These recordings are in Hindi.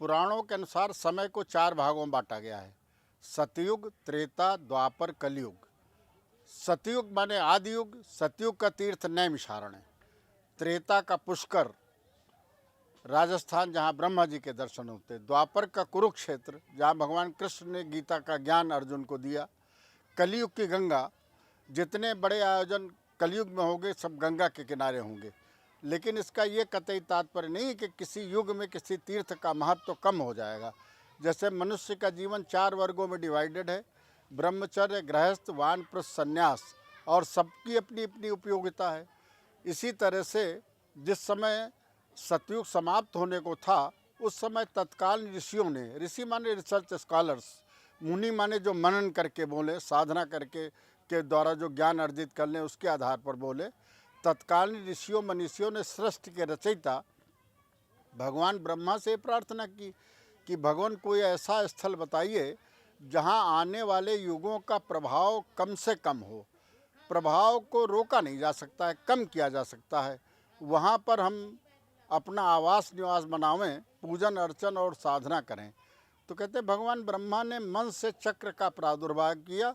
पुराणों के अनुसार समय को 4 भागों में बांटा गया है। सतयुग, त्रेता, द्वापर, कलयुग। सतयुग माने आदि युग, सतयुग का तीर्थ नैमिषारण है। त्रेता का पुष्कर, राजस्थान, जहाँ ब्रह्मा जी के दर्शन होते। द्वापर का कुरुक्षेत्र, जहाँ भगवान कृष्ण ने गीता का ज्ञान अर्जुन को दिया। कलयुग की गंगा, जितने बड़े आयोजन कलयुग में होंगे सब गंगा के किनारे होंगे। लेकिन इसका ये कतई तात्पर्य नहीं कि किसी युग में किसी तीर्थ का महत्व कम हो जाएगा। जैसे मनुष्य का जीवन 4 वर्गों में डिवाइडेड है, ब्रह्मचर्य, गृहस्थ, वानप्रस्थ, संन्यास, और सबकी अपनी अपनी उपयोगिता है। इसी तरह से जिस समय सतयुग समाप्त होने को था, उस समय तत्काल ऋषियों ने, ऋषि माने रिसर्च स्कॉलर्स, मुनि माने जो मनन करके बोले, साधना करके के द्वारा जो ज्ञान अर्जित कर लें उसके आधार पर बोले, तत्कालीन ऋषियों मनीषियों ने सृष्टि के रचयिता भगवान ब्रह्मा से प्रार्थना की कि भगवान कोई ऐसा स्थल बताइए जहां आने वाले युगों का प्रभाव कम से कम हो। प्रभाव को रोका नहीं जा सकता है, कम किया जा सकता है। वहां पर हम अपना आवास निवास बनावें, पूजन अर्चन और साधना करें। तो कहते हैं भगवान ब्रह्मा ने मन से चक्र का प्रादुर्भाव किया।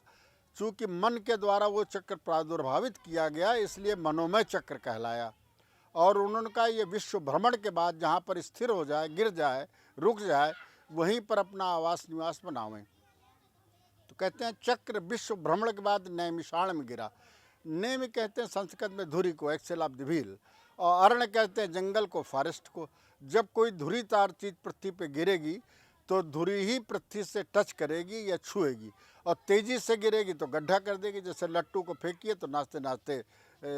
चूँकि मन के द्वारा वो चक्र प्रादुर्भावित किया गया, इसलिए मनोमय चक्र कहलाया। और उन्होंने कहा ये विश्व भ्रमण के बाद जहाँ पर स्थिर हो जाए, गिर जाए, रुक जाए, वहीं पर अपना आवास निवास बनावें। तो कहते हैं चक्र विश्व भ्रमण के बाद नैमिषारण्य में गिरा। नेमि कहते हैं संस्कृत में धुरी को, एक्सेल ऑफ द व्हील, और अरण्य कहते हैं जंगल को, फॉरेस्ट को। जब कोई धुरीदार चीज पृथ्वी पे गिरेगी तो धुरी ही पृथ्वी से टच करेगी या छुएगी, और तेजी से गिरेगी तो गड्ढा कर देगी। जैसे लट्टू को फेंकिए तो नाचते नाचते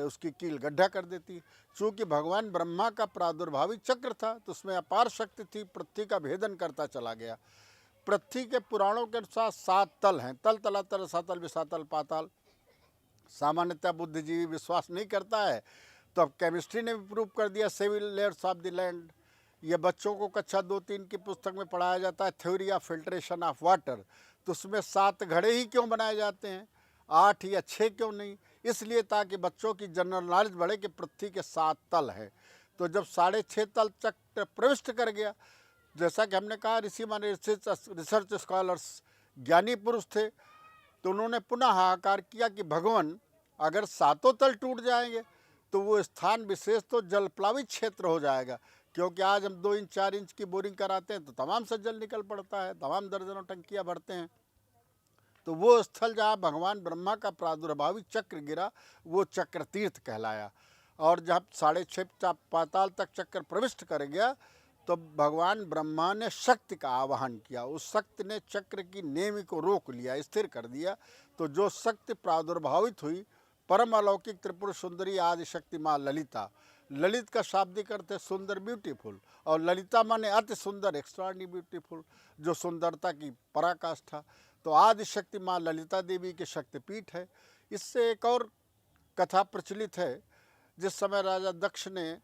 उसकी कील गड्ढा कर देती। चूँकि भगवान ब्रह्मा का प्रादुर्भावित चक्र था तो उसमें अपार शक्ति थी, पृथ्वी का भेदन करता चला गया। पृथ्वी के पुराणों के अनुसार 7 तल हैं, तल, तलातल, रसातल, विसातल, पाताल। सामान्यतः बुद्धिजीवी विश्वास नहीं करता है, तो अब केमिस्ट्री ने भी प्रूव कर दिया, 7 लेयर्स ऑफ द लैंड। ये बच्चों को कक्षा 2-3 की पुस्तक में पढ़ाया जाता है, theory of filtration of water. तो उसमें 7 घड़े ही क्यों बनाए जाते हैं, 8 या 6 क्यों नहीं? इसलिए ताकि बच्चों की जनरल नॉलेज बढ़े कि पृथ्वी के 7 तल हैं। तो जब 6.5 तल तक प्रविष्ट कर गया, जैसा कि हमने कहा ऋषि माने रिसर्च स्कॉलर्स ज्ञानी पुरुष थे, तो उन्होंने पुनः हाहाकार किया कि भगवान अगर 7 तल टूट जाएंगे तो वो स्थान विशेष तो जलप्लावित क्षेत्र हो जाएगा। क्योंकि आज हम 2 इंच 4 इंच की बोरिंग कराते हैं तो तमाम से जल निकल पड़ता है, तमाम दर्जनों टंकियाँ भरते हैं। तो वो स्थल जहाँ भगवान ब्रह्मा का प्रादुर्भावित चक्र गिरा वो चक्र तीर्थ कहलाया। और जब 6.5 पाताल तक चक्र प्रविष्ट कर गया तो भगवान ब्रह्मा ने शक्ति का आवाहन किया। उस शक्ति ने चक्र की नेमि को रोक लिया, स्थिर कर दिया। तो जो शक्ति प्रादुर्भावित हुई, परम अलौकिक त्रिपुर सुंदरी आदि शक्ति माँ ललिता। ललित का शाब्दिक अर्थ है सुंदर, ब्यूटीफुल, और ललिता माने अति सुंदर, एक्स्ट्राऑर्डिनरी ब्यूटीफुल, जो सुंदरता की पराकाष्ठा। तो आदि शक्ति माँ ललिता देवी के शक्तिपीठ है। इससे एक और कथा प्रचलित है। जिस समय राजा दक्ष ने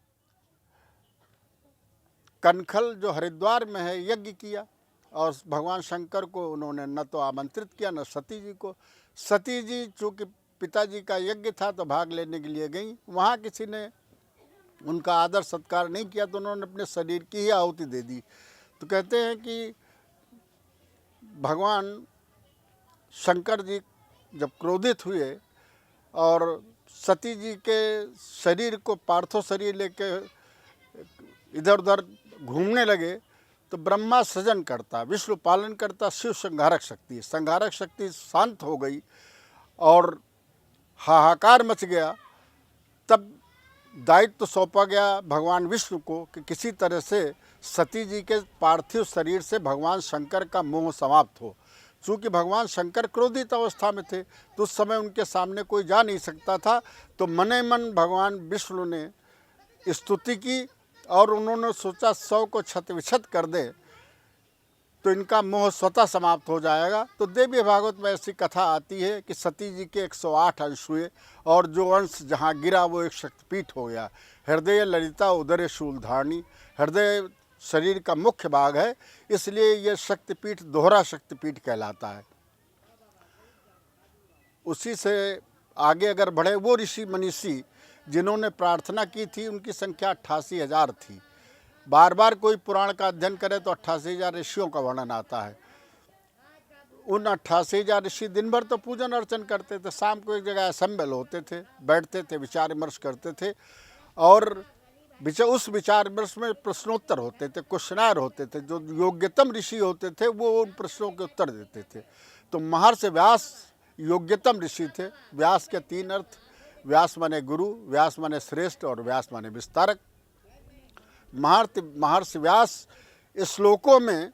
कनखल जो हरिद्वार में है यज्ञ किया, और भगवान शंकर को उन्होंने न तो आमंत्रित किया न सती जी को। सती जी चूँकि पिताजी का यज्ञ था तो भाग लेने के लिए गई, वहाँ किसी ने उनका आदर सत्कार नहीं किया तो उन्होंने अपने शरीर की ही आहुति दे दी। तो कहते हैं कि भगवान शंकर जी जब क्रोधित हुए और सती जी के शरीर को, पार्थो शरीर लेके इधर उधर घूमने लगे, तो ब्रह्मा सृजन करता, विष्णु पालन करता, शिव संहारक शक्ति, संहारक शक्ति शांत हो गई और हाहाकार मच गया। तब दायित्व सौंपा गया भगवान विष्णु को कि किसी तरह से सती जी के पार्थिव शरीर से भगवान शंकर का मोह समाप्त हो। चूँकि भगवान शंकर क्रोधित अवस्था में थे तो उस समय उनके सामने कोई जा नहीं सकता था। तो मने मन भगवान विष्णु ने स्तुति की और उन्होंने सोचा 100 को क्षत विक्षत कर दे तो इनका मोह स्वतः समाप्त हो जाएगा। तो देवी भागवत में ऐसी कथा आती है कि सती जी के 108 अंश हुए और जो अंश जहाँ गिरा वो एक शक्तिपीठ हो गया। हृदय ललिता उदर शूलधारणी, हृदय शरीर का मुख्य भाग है, इसलिए यह शक्तिपीठ दोहरा शक्तिपीठ कहलाता है। उसी से आगे अगर बढ़े, वो ऋषि मनीषी जिन्होंने प्रार्थना की थी उनकी संख्या 88,000 थी। बार बार कोई पुराण का अध्ययन करे तो 88,000 ऋषियों का वर्णन आता है। उन 88,000 ऋषि दिन भर तो पूजन अर्चन करते थे, शाम को एक जगह असेंबल होते थे, बैठते थे, विचार विमर्श करते थे और उस विचार विमर्श में प्रश्नोत्तर होते थे, क्वेश्चनायर होते थे। जो योग्यतम ऋषि होते थे वो उन प्रश्नों के उत्तर देते थे। तो महर्षि व्यास योग्यतम ऋषि थे। व्यास के 3 अर्थ, व्यास माने गुरु, व्यास माने श्रेष्ठ और व्यास माने विस्तारक। महर्षि व्यास श्लोकों में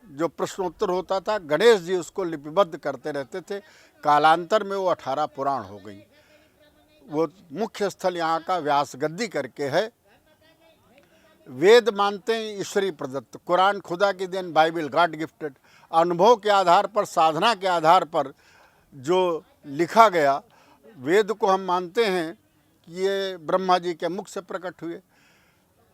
जो प्रश्नोत्तर होता था, गणेश जी उसको लिपिबद्ध करते रहते थे। कालांतर में वो 18 पुराण हो गई। वो मुख्य स्थल यहाँ का व्यास गद्दी करके है। वेद मानते हैं ईश्वरीय प्रदत्त, कुरान खुदा की देन, बाइबल गॉड गिफ्टेड। अनुभव के आधार पर, साधना के आधार पर जो लिखा गया, वेद को हम मानते हैं कि ये ब्रह्मा जी के मुख से प्रकट हुए।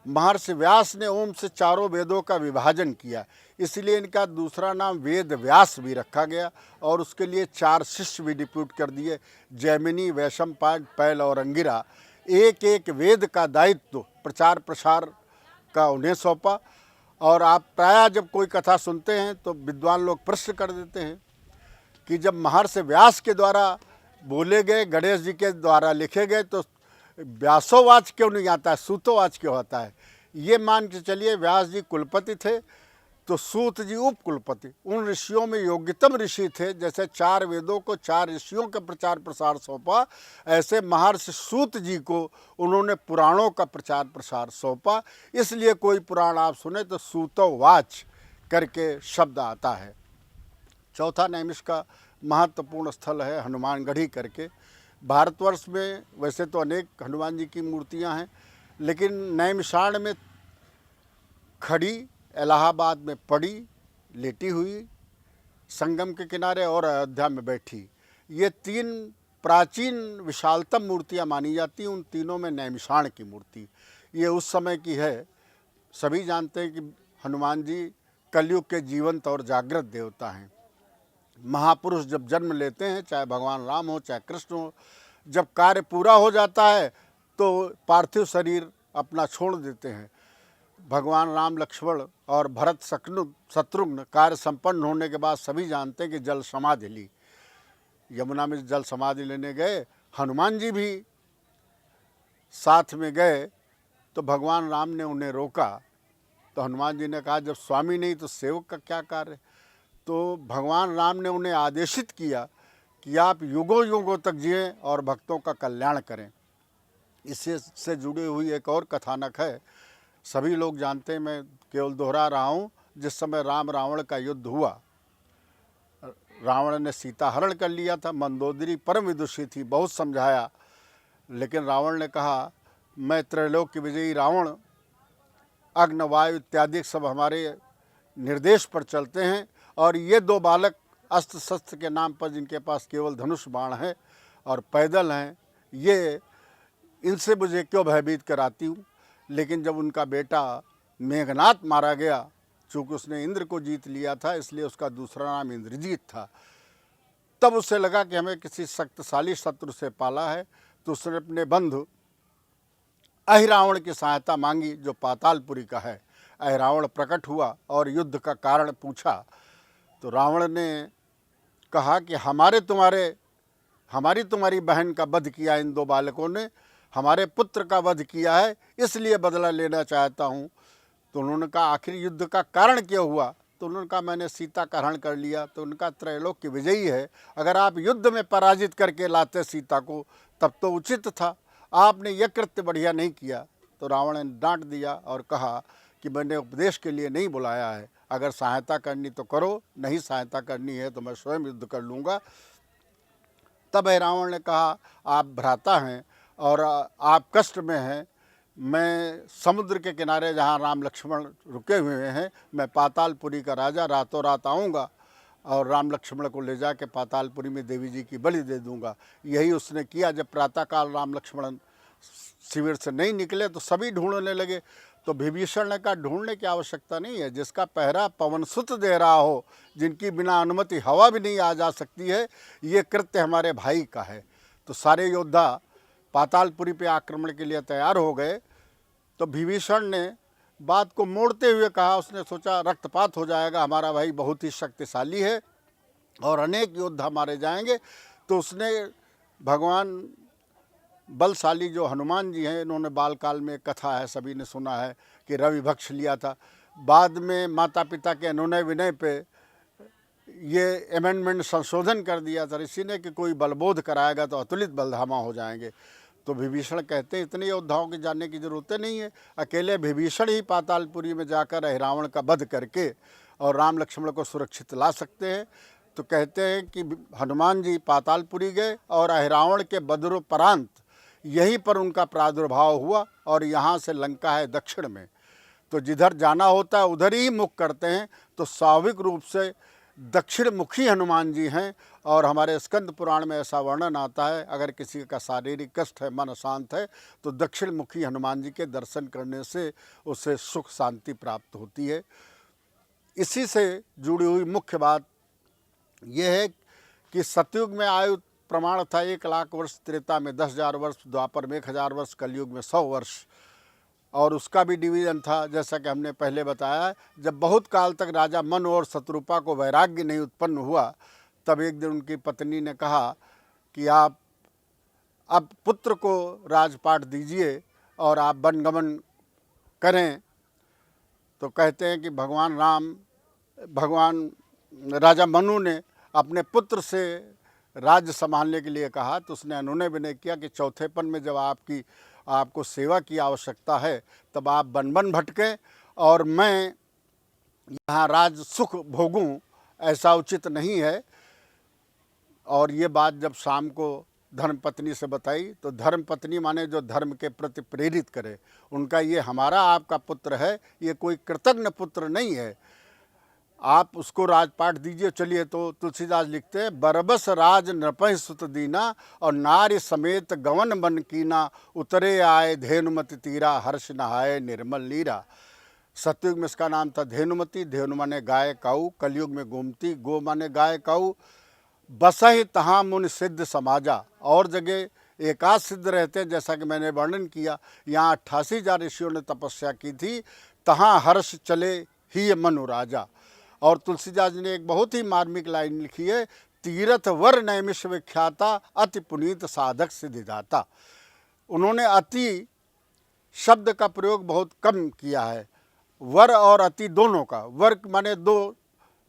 महर्षि व्यास ने ओम से चारों वेदों का विभाजन किया, इसलिए इनका दूसरा नाम वेद व्यास भी रखा गया और उसके लिए 4 शिष्य भी डिप्यूट कर दिए, जैमिनी, वैशंपायन, पैल और अंगिरा। एक एक वेद का दायित्व प्रचार प्रसार का उन्हें सौंपा। और आप प्रायः जब कोई कथा सुनते हैं तो विद्वान लोग प्रश्न कर देते हैं कि जब महर्षि व्यास के द्वारा बोले गए, गणेश जी के द्वारा लिखे गए, तो व्यासोवाच क्यों नहीं आता है, सूतोवाच क्यों आता है। ये मान के चलिए व्यास जी कुलपति थे तो सूत जी उप कुलपति। उन ऋषियों में योग्यतम ऋषि थे। जैसे 4 वेदों को 4 ऋषियों का प्रचार प्रसार सौंपा, ऐसे महर्षि सूत जी को उन्होंने पुराणों का प्रचार प्रसार सौंपा। इसलिए कोई पुराण आप सुने तो सूतोवाच करके शब्द आता है। चौथा नैमिष का महत्वपूर्ण स्थल है हनुमानगढ़ी करके। भारतवर्ष में वैसे तो अनेक हनुमान जी की मूर्तियां हैं, लेकिन नैमिषारण्य में खड़ी, इलाहाबाद में पड़ी, लेटी हुई, संगम के किनारे और अयोध्या में बैठी, ये 3 प्राचीन विशालतम मूर्तियां मानी जाती हैं। उन तीनों में नैमिषारण्य की मूर्ति ये उस समय की है। सभी जानते हैं कि हनुमान जी कलयुग के जीवंत और जागृत देवता हैं। महापुरुष जब जन्म लेते हैं, चाहे भगवान राम हो चाहे कृष्ण हो, जब कार्य पूरा हो जाता है तो पार्थिव शरीर अपना छोड़ देते हैं। भगवान राम, लक्ष्मण और भरत शत्रुघ्न कार्य संपन्न होने के बाद सभी जानते हैं कि जल समाधि ली। यमुना में जल समाधि लेने गए, हनुमान जी भी साथ में गए तो भगवान राम ने उन्हें रोका। तो हनुमान जी ने कहा जब स्वामी नहीं तो सेवक का क्या कार्य। तो भगवान राम ने उन्हें आदेशित किया कि आप युगों युगों तक जिएं और भक्तों का कल्याण करें। इससे से जुड़ी हुई एक और कथानक है, सभी लोग जानते हैं, मैं केवल दोहरा रहा हूँ। जिस समय राम रावण का युद्ध हुआ, रावण ने सीता हरण कर लिया था। मंदोदरी परम विदुषी थी, बहुत समझाया, लेकिन रावण ने कहा मैं त्रैलोक की विजयी रावण, अग्नि वायु इत्यादि सब हमारे निर्देश पर चलते हैं और ये 2 बालक अस्त्र शस्त्र के नाम पर जिनके पास केवल धनुष बाण है और पैदल हैं, ये इनसे मुझे क्यों भयभीत कराती हूँ। लेकिन जब उनका बेटा मेघनाद मारा गया, चूँकि उसने इंद्र को जीत लिया था इसलिए उसका दूसरा नाम इंद्रजीत था, तब उसे लगा कि हमें किसी शक्तिशाली शत्रु से पाला है। तो उसने अपने बंधु अहिरावण की सहायता मांगी जो पातालपुरी का है। अहिरावण प्रकट हुआ और युद्ध का कारण पूछा। तो रावण ने कहा कि हमारी तुम्हारी बहन का वध किया इन 2 बालकों ने, हमारे पुत्र का वध किया है, इसलिए बदला लेना चाहता हूँ। तो उन्होंने कहा आखिर युद्ध का कारण क्या हुआ। तो उन्होंने कहा मैंने सीता का हरण कर लिया। तो उनका त्रैलोक की विजयी है, अगर आप युद्ध में पराजित करके लाते सीता को तब तो उचित था, आपने यह कृत्य बढ़िया नहीं किया। तो रावण ने डांट दिया और कहा कि मैंने उपदेश के लिए नहीं बुलाया है, अगर सहायता करनी तो करो, नहीं सहायता करनी है तो मैं स्वयं युद्ध कर लूँगा। तब रावण ने कहा आप भ्राता हैं और आप कष्ट में हैं, मैं समुद्र के किनारे जहाँ राम लक्ष्मण रुके हुए हैं, मैं पातालपुरी का राजा रातों रात आऊँगा और राम लक्ष्मण को ले जाके पातालपुरी में देवी जी की बलि दे दूँगा। यही उसने किया। जब प्रातःकाल राम लक्ष्मण शिविर से नहीं निकले तो सभी ढूंढने लगे। तो विभीषण ने कहा ढूंढने की आवश्यकता नहीं है, जिसका पहरा पवन सुत दे रहा हो, जिनकी बिना अनुमति हवा भी नहीं आ जा सकती है, ये कृत्य हमारे भाई का है। तो सारे योद्धा पातालपुरी पे आक्रमण के लिए तैयार हो गए। तो विभीषण ने बात को मोड़ते हुए कहा, उसने सोचा रक्तपात हो जाएगा, हमारा भाई बहुत ही शक्तिशाली है और अनेक योद्धा मारे जाएंगे। तो उसने भगवान बलशाली जो हनुमान जी हैं, इन्होंने बालकाल में कथा है, सभी ने सुना है कि रवि भक्ष लिया था। बाद में माता पिता के अनुनय विनय पे ये अमेंडमेंट संशोधन कर दिया था ऋषि ने कि कोई बलबोध कराएगा तो अतुलित बलधामा हो जाएंगे। तो विभीषण कहते हैं इतने योद्धाओं के जाने की ज़रूरत नहीं है, अकेले विभीषण ही पातालपुरी में जाकर रावण का वध करके और राम लक्ष्मण को सुरक्षित ला सकते हैं। तो कहते हैं कि हनुमान जी पातालपुरी गए और अहिरावण के वधोपरांत यहीं पर उनका प्रादुर्भाव हुआ और यहाँ से लंका है दक्षिण में, तो जिधर जाना होता है उधर ही मुख करते हैं। तो स्वाभाविक रूप से दक्षिण मुखी हनुमान जी हैं और हमारे स्कंद पुराण में ऐसा वर्णन आता है, अगर किसी का शारीरिक कष्ट है, मन अशांत है, तो दक्षिण मुखी हनुमान जी के दर्शन करने से उसे सुख शांति प्राप्त होती है। इसी से जुड़ी हुई मुख्य बात यह है कि सतयुग में आयु प्रमाण था 1,00,000 वर्ष, त्रेता में 10,000 वर्ष, द्वापर में 1,000 वर्ष, कलयुग में 100 वर्ष, और उसका भी डिवीज़न था जैसा कि हमने पहले बताया। जब बहुत काल तक राजा मनु और शत्रुपा को वैराग्य नहीं उत्पन्न हुआ, तब एक दिन उनकी पत्नी ने कहा कि आप अब पुत्र को राजपाट दीजिए और आप वनगमन करें। तो कहते हैं कि भगवान राजा मनु ने अपने पुत्र से राज्य संभालने के लिए कहा, तो उसने अनुनय विनय किया कि चौथेपन में जब आपको सेवा की आवश्यकता है तब आप वन वन भटकें और मैं यहाँ राज सुख भोगूं, ऐसा उचित नहीं है। और ये बात जब शाम को धर्मपत्नी से बताई, तो धर्मपत्नी माने जो धर्म के प्रति प्रेरित करे, उनका ये हमारा आपका पुत्र है, ये कोई कृतज्ञ पुत्र नहीं है, आप उसको राजपाट दीजिए। चलिए, तो तुलसीदास लिखते हैं, बरबस राज नृपह सुत दीना और नारी समेत गवन बन कीना, उतरे आए धेनुमति तीरा हर्ष नहाए निर्मल नीरा। सतयुग में इसका नाम था धेनुमति, धेनु माने गाय काऊ, कलयुग में गोमती, गो माने गाय काऊ। बसहि तहाँ मुनि सिद्ध समाजा, और जगह एकाध सिद्ध रहते हैं जैसा कि मैंने वर्णन किया। यहाँ 88,000 ऋषियों ने तपस्या की थी, तहाँ हर्ष चले ही मनु राजा। और तुलसीदास जी ने एक बहुत ही मार्मिक लाइन लिखी है, तीरथ वर नैमिष विख्याता अति पुनीत साधक सिद्धिदाता। उन्होंने अति शब्द का प्रयोग बहुत कम किया है, वर और अति दोनों का। वर माने दो,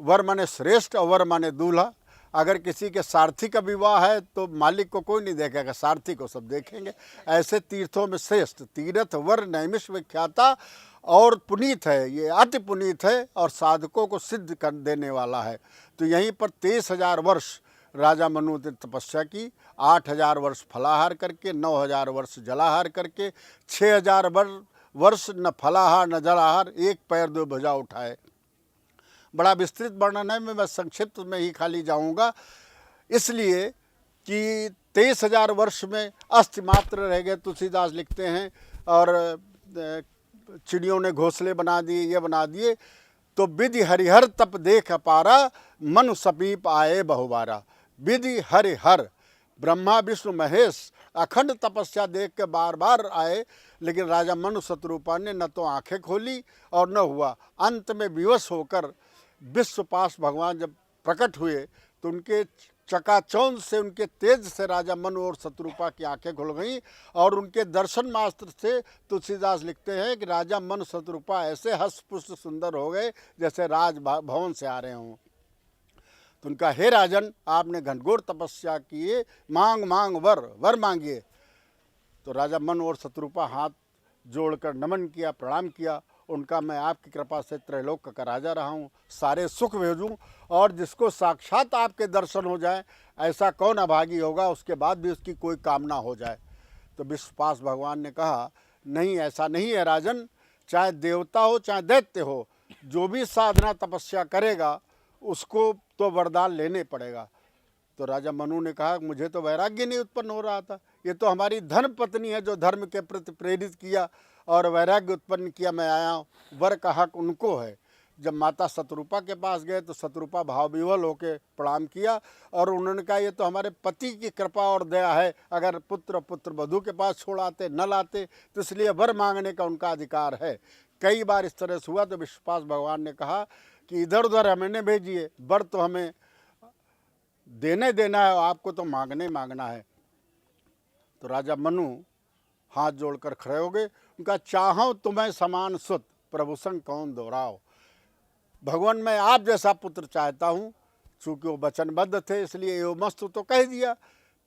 वर माने श्रेष्ठ और वर माने दूल्हा। अगर किसी के सारथी का विवाह है तो मालिक को कोई नहीं देखेगा, सारथी को सब देखेंगे। ऐसे तीर्थों में श्रेष्ठ, तीर्थ वर नैमिष विख्याता और पुनीत है, ये अति पुनीत है और साधकों को सिद्ध कर देने वाला है। तो यहीं पर 23,000 वर्ष राजा मनु ने तपस्या की, 8,000 वर्ष फलाहार करके, 9,000 वर्ष जलाहार करके, 6,000 वर्ष न फलाहार न जलाहार, एक पैर दो भुजा उठाए। बड़ा विस्तृत वर्णन है, मैं संक्षिप्त में ही खाली जाऊंगा, इसलिए कि 23,000 वर्ष में अस्थि मात्र रह गए, तुलसीदास लिखते हैं, और चिड़ियों ने घोंसले बना दिए, ये बना दिए। तो विधि हरिहर तप देख अपारा, मनु समीप आए बहुबारा। विधि हरिहर ब्रह्मा विष्णु महेश अखंड तपस्या देख के बार बार आए, लेकिन राजा मनु शत्रुपा ने न तो आंखें खोली और न हुआ। अंत में विवश होकर विश्वपाश भगवान जब प्रकट हुए तो उनके चकाचौंध से, उनके तेज से राजा मनु और शत्रुपा की आंखें खुल गईं और उनके दर्शन मात्र से तुलसीदास लिखते हैं कि राजा मनु शत्रुपा ऐसे हष्ट-पुष्ट सुंदर हो गए जैसे राज भवन से आ रहे हों। तो उनका, हे राजन, आपने घनघोर तपस्या किए, मांग मांग वर मांगिए। तो राजा मनु और शत्रुपा हाथ जोड़कर नमन किया, प्रणाम किया। उनका, मैं आपकी कृपा से त्रैलोक का राजा रहा हूँ, सारे सुख भेजूँ, और जिसको साक्षात आपके दर्शन हो जाए ऐसा कौन अभागी होगा, उसके बाद भी उसकी कोई कामना हो जाए। तो विश्वपास भगवान ने कहा, नहीं, ऐसा नहीं है राजन, चाहे देवता हो चाहे दैत्य हो, जो भी साधना तपस्या करेगा उसको तो वरदान लेने पड़ेगा। तो राजा मनु ने कहा, मुझे तो वैराग्य नहीं उत्पन्न हो रहा था, ये तो हमारी धर्म पत्नी है जो धर्म के प्रति प्रेरित किया और वैराग्य उत्पन्न किया, मैं आया हूँ, वर का हक उनको है। जब माता शत्रुपा के पास गए तो शत्रुपा भाव विवल होकर प्रणाम किया और उन्होंने कहा, ये तो हमारे पति की कृपा और दया है, अगर पुत्र वधू के पास छोड़ आते न लाते, तो इसलिए वर मांगने का उनका अधिकार है। कई बार इस तरह से हुआ तो विश्वपास भगवान ने कहा कि इधर उधर हमें न भेजिए, वर तो हमें देने देना है, आपको तो मांगने मांगना है। तो राजा मनु हाथ जोड़कर खड़े हो गए, उनका चाहो तुम्हें समान सुत, प्रभु संग कौन दोहराओ। भगवान मैं आप जैसा पुत्र चाहता हूँ। चूँकि वो वचनबद्ध थे इसलिए यो मस्तु तो कह दिया।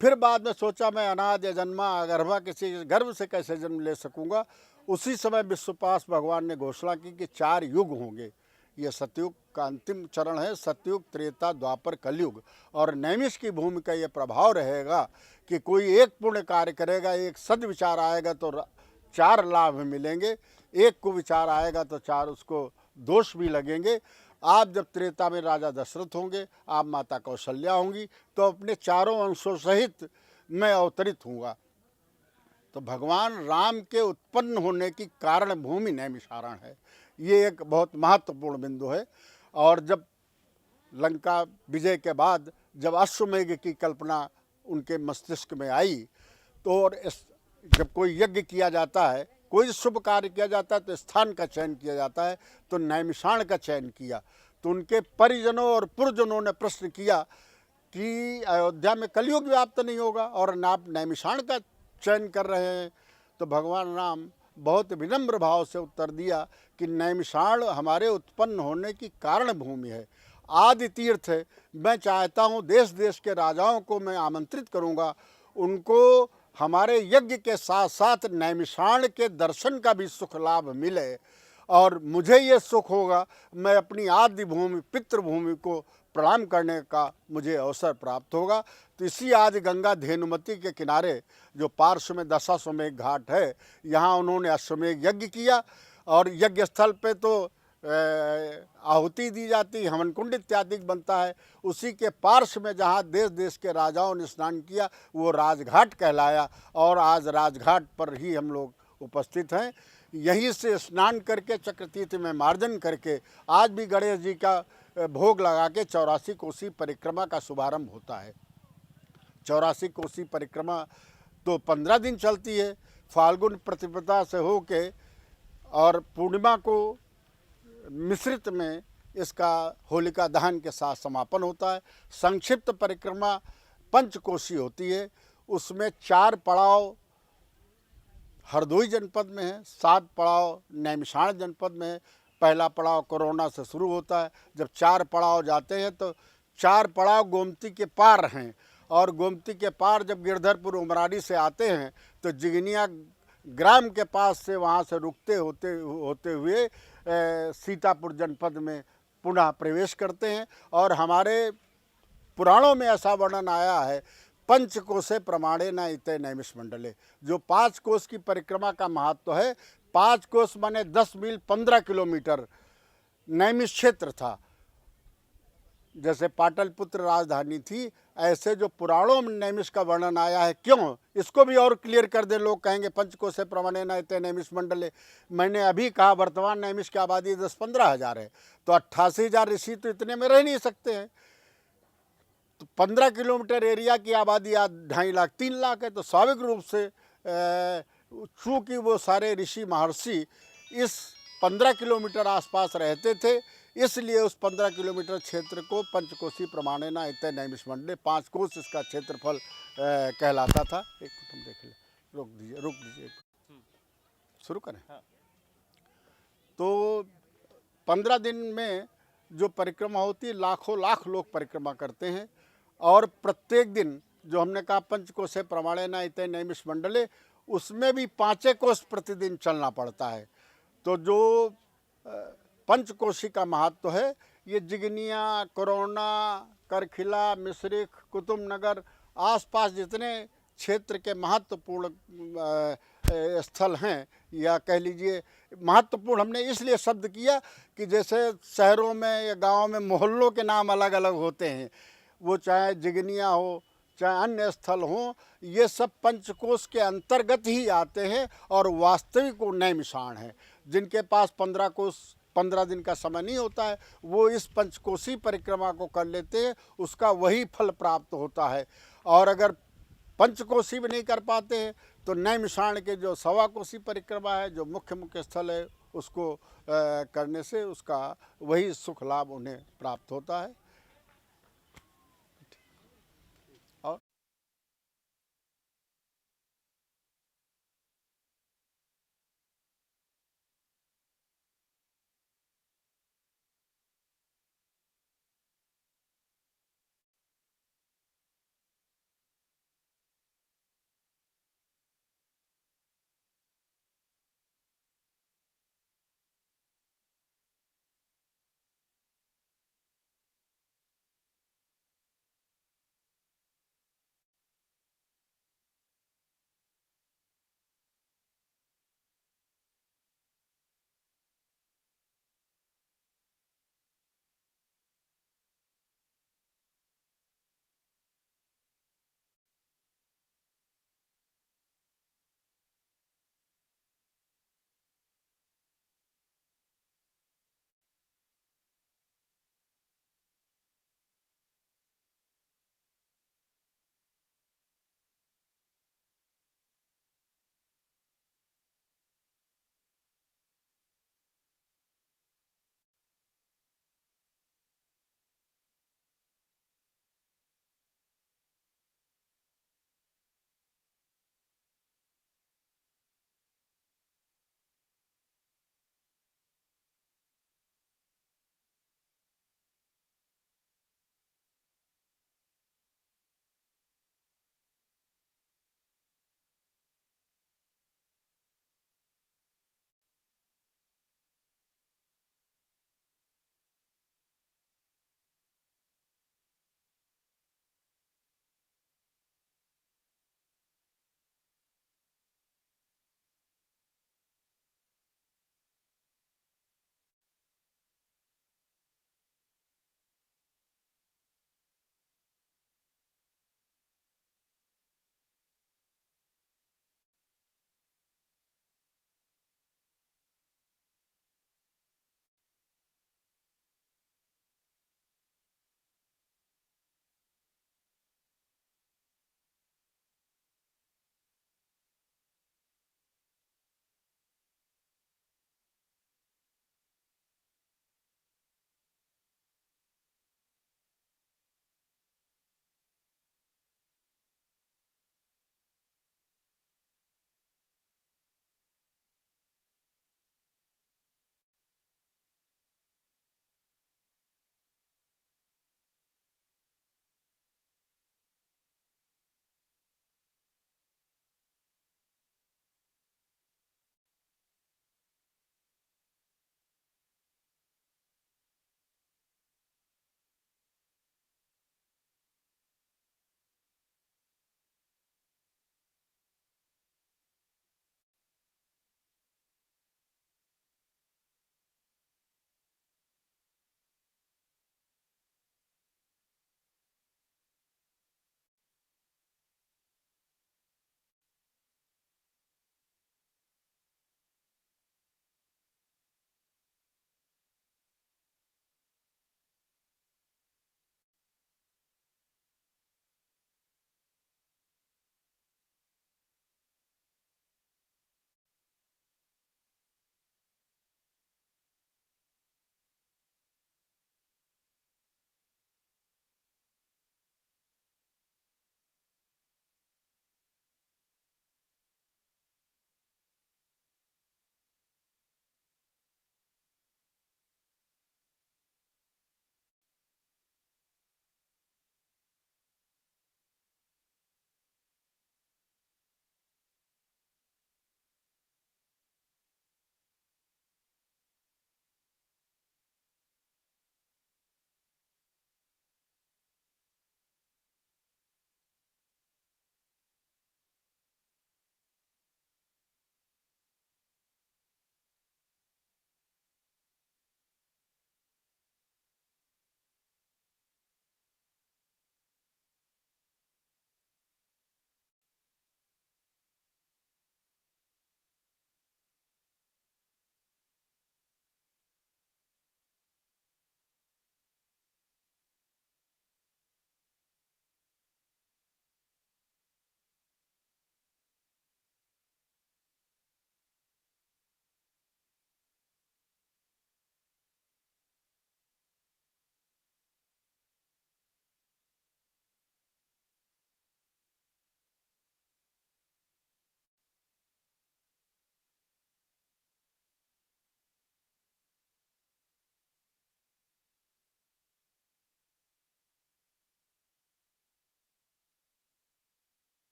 फिर बाद में सोचा मैं अनाद या जन्मा अगर्भा किसी गर्भ से कैसे जन्म ले सकूँगा। उसी समय विश्वपास भगवान ने घोषणा की कि 4 युग होंगे। ये सतयुग का अंतिम चरण है, सतयुग, त्रेता, द्वापर, कलयुग। और नैमिष की भूमि का ये प्रभाव रहेगा कि कोई एक पुण्य कार्य करेगा, एक सद्विचार आएगा तो 4 लाभ मिलेंगे, एक कुविचार आएगा तो 4 उसको दोष भी लगेंगे। आप जब त्रेता में राजा दशरथ होंगे, आप माता कौशल्या होंगी, तो अपने चारों अंशों सहित मैं अवतरित हूँगा। तो भगवान राम के उत्पन्न होने की कारण भूमि नैमिषारण है। ये एक बहुत महत्वपूर्ण बिंदु है। और जब लंका विजय के बाद जब अश्वमेघ की कल्पना उनके मस्तिष्क में आई, तो और जब कोई यज्ञ किया जाता है, कोई शुभ कार्य किया जाता है, तो स्थान का चयन किया जाता है, तो नैमिषारण का चयन किया। तो उनके परिजनों और पुरजनों ने प्रश्न किया कि अयोध्या में कलयुग व्याप्त नहीं होगा और आप नैमिषारण का चयन कर रहे हैं। तो भगवान राम बहुत विनम्र भाव से उत्तर दिया कि नैमिषारण हमारे उत्पन्न होने की कारण भूमि है, आदि तीर्थ है। मैं चाहता हूँ देश देश के राजाओं को मैं आमंत्रित करूँगा, उनको हमारे यज्ञ के साथ साथ नैमिषारण के दर्शन का भी सुख लाभ मिले, और मुझे ये सुख होगा, मैं अपनी आदि भूमि पितृभूमि को प्रणाम करने का मुझे अवसर प्राप्त होगा। तो इसी आदि गंगा धेनुमती के किनारे जो पार्श्व में दशाश्वमेध घाट है, यहाँ उन्होंने अश्वमेध यज्ञ किया। और यज्ञ स्थल पे तो आहुति दी जाती, हवन कुंड इत्यादि बनता है। उसी के पार्श्व में जहाँ देश देश के राजाओं ने स्नान किया वो राजघाट कहलाया, और आज राजघाट पर ही हम लोग उपस्थित हैं। यहीं से स्नान करके चक्रतीर्थ में मार्जन करके आज भी गणेश जी का भोग लगा के 84 कोसी परिक्रमा का शुभारंभ होता है। 84 कोसी परिक्रमा तो 15 दिन चलती है, फाल्गुन प्रतिपदा से होके और पूर्णिमा को मिश्रित में इसका होलिका दहन के साथ समापन होता है। संक्षिप्त परिक्रमा पंचकोशी होती है, उसमें 4 पड़ाव हरदोई जनपद में है, 7 पड़ाव नैमिषारण जनपद में है। पहला पड़ाव कोरोना से शुरू होता है। जब 4 पड़ाव जाते हैं तो 4 पड़ाव गोमती के पार हैं, और गोमती के पार जब गिरधरपुर उमराड़ी से आते हैं तो जिगनिया ग्राम के पास से वहाँ से रुकते होते हुए सीतापुर जनपद में पुनः प्रवेश करते हैं। और हमारे पुराणों में ऐसा वर्णन आया है, पंचकोशे प्रमाणे न इते नैमिष मंडले, जो 5 कोस की परिक्रमा का महत्व है। 5 कोस माने 10 मील 15 किलोमीटर नैमिष क्षेत्र था। जैसे पाटलिपुत्र राजधानी थी, ऐसे जो पुराणों में नैमिष का वर्णन आया है। क्यों, इसको भी और क्लियर कर दे, लोग कहेंगे पंचकोशे प्रमाणे न इते नैमिष मंडले। मैंने अभी कहा वर्तमान नैमिष की आबादी 10-15 हज़ार है, तो 88,000 ऋषि तो इतने में रह नहीं सकते हैं। तो 15 किलोमीटर एरिया की आबादी आज 2.5 लाख 3 लाख है। तो स्वाभाविक रूप से चूँकि वो सारे ऋषि महर्षि इस 15 किलोमीटर आसपास रहते थे, इसलिए उस 15 किलोमीटर क्षेत्र को पंचकोशी प्रमाणे न इते नैमिष मंडले, 5 कोस इसका क्षेत्रफल कहलाता था। एक मिनट देख ले, रुक दीजिए शुरू करें। हाँ। तो 15 दिन में जो परिक्रमा होती है, लाखों लाख लोग परिक्रमा करते हैं। और प्रत्येक दिन जो हमने कहा पंचकोशे प्रमाणे न इते नैमिष मंडले, उसमें भी 5 कोस प्रतिदिन चलना पड़ता है। तो जो पंचकोशी का महत्व है, ये जिगनिया, कोरोना, करखिला, मिश्रिख, कुतुबनगर आसपास जितने क्षेत्र के महत्वपूर्ण स्थल हैं, या कह लीजिए महत्वपूर्ण हमने इसलिए शब्द किया कि जैसे शहरों में या गाँव में मोहल्लों के नाम अलग अलग होते हैं, वो चाहे जिगनिया हो चाहे अन्य स्थल हों, ये सब पंचकोश के अंतर्गत ही आते हैं। और वास्तविक वो नैमिषारण है। जिनके पास 15 दिन का समय नहीं होता है, वो इस पंचकोशी परिक्रमा को कर लेते हैं, उसका वही फल प्राप्त होता है। और अगर पंचकोशी भी नहीं कर पाते हैं तो नैमिषारण्य के जो सवा कोशी परिक्रमा है, जो मुख्य मुख्य स्थल है, उसको करने से उसका वही सुख लाभ उन्हें प्राप्त होता है।